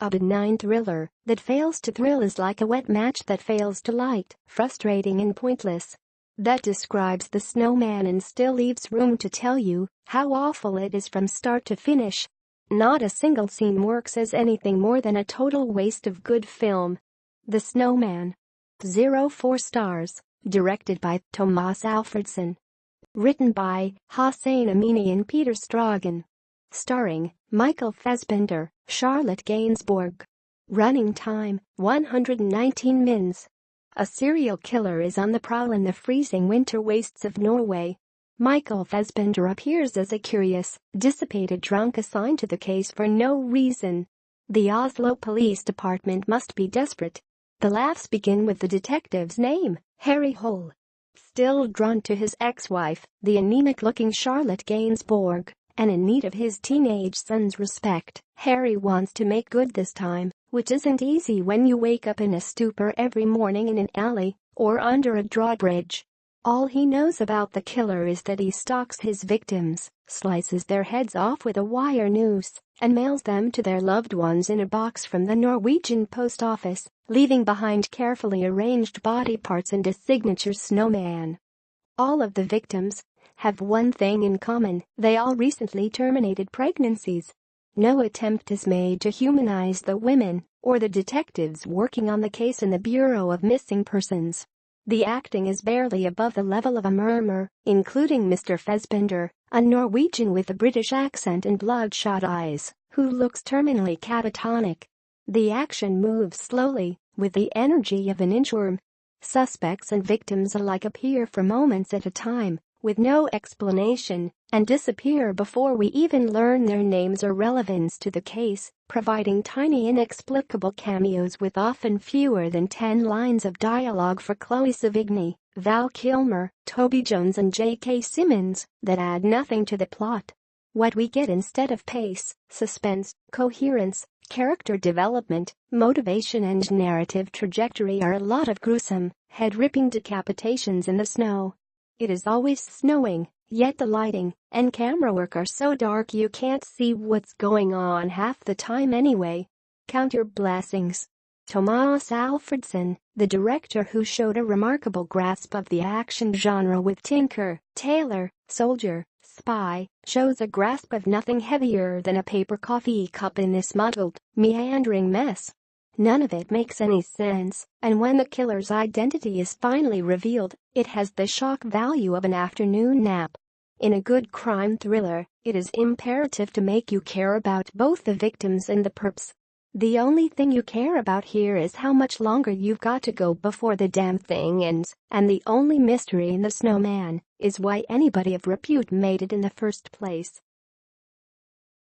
A benign thriller that fails to thrill is like a wet match that fails to light, frustrating and pointless. That describes the Snowman and still leaves room to tell you how awful it is from start to finish. Not a single scene works as anything more than a total waste of good film. The Snowman. 4 stars. Directed by Tomas Alfredson. Written by Hossein Amini and Peter Straughan. Starring Michael Fassbender, Charlotte Gainsbourg. Running time 119 mins. A serial killer is on the prowl in the freezing winter wastes of Norway. Michael Fassbender appears as a curious, dissipated drunk assigned to the case for no reason. The Oslo police department must be desperate. The laughs begin with the detective's name, Harry Hole. Still drawn to his ex-wife, the anemic-looking Charlotte Gainsbourg, and in need of his teenage son's respect, Harry wants to make good this time, which isn't easy when you wake up in a stupor every morning in an alley or under a drawbridge. All he knows about the killer is that he stalks his victims, slices their heads off with a wire noose, and mails them to their loved ones in a box from the Norwegian post office, leaving behind carefully arranged body parts and a signature snowman. All of the victims have one thing in common: they all recently terminated pregnancies. No attempt is made to humanize the women or the detectives working on the case in the Bureau of Missing Persons. The acting is barely above the level of a murmur, including Mr. Fassbender, a Norwegian with a British accent and bloodshot eyes, who looks terminally catatonic. The action moves slowly, with the energy of an inchworm. Suspects and victims alike appear for moments at a time, with no explanation, and disappear before we even learn their names or relevance to the case, providing tiny inexplicable cameos with often fewer than 10 lines of dialogue for Chloe Sevigny, Val Kilmer, Toby Jones and J.K. Simmons that add nothing to the plot. What we get instead of pace, suspense, coherence, character development, motivation and narrative trajectory are a lot of gruesome, head-ripping decapitations in the snow. It is always snowing, yet the lighting and camera work are so dark you can't see what's going on half the time anyway. Count your blessings. Tomas Alfredson, the director who showed a remarkable grasp of the action genre with Tinker, Tailor, Soldier, Spy, shows a grasp of nothing heavier than a paper coffee cup in this muddled, meandering mess. None of it makes any sense, and when the killer's identity is finally revealed, it has the shock value of an afternoon nap. In a good crime thriller, it is imperative to make you care about both the victims and the perps. The only thing you care about here is how much longer you've got to go before the damn thing ends, and the only mystery in The Snowman is why anybody of repute made it in the first place.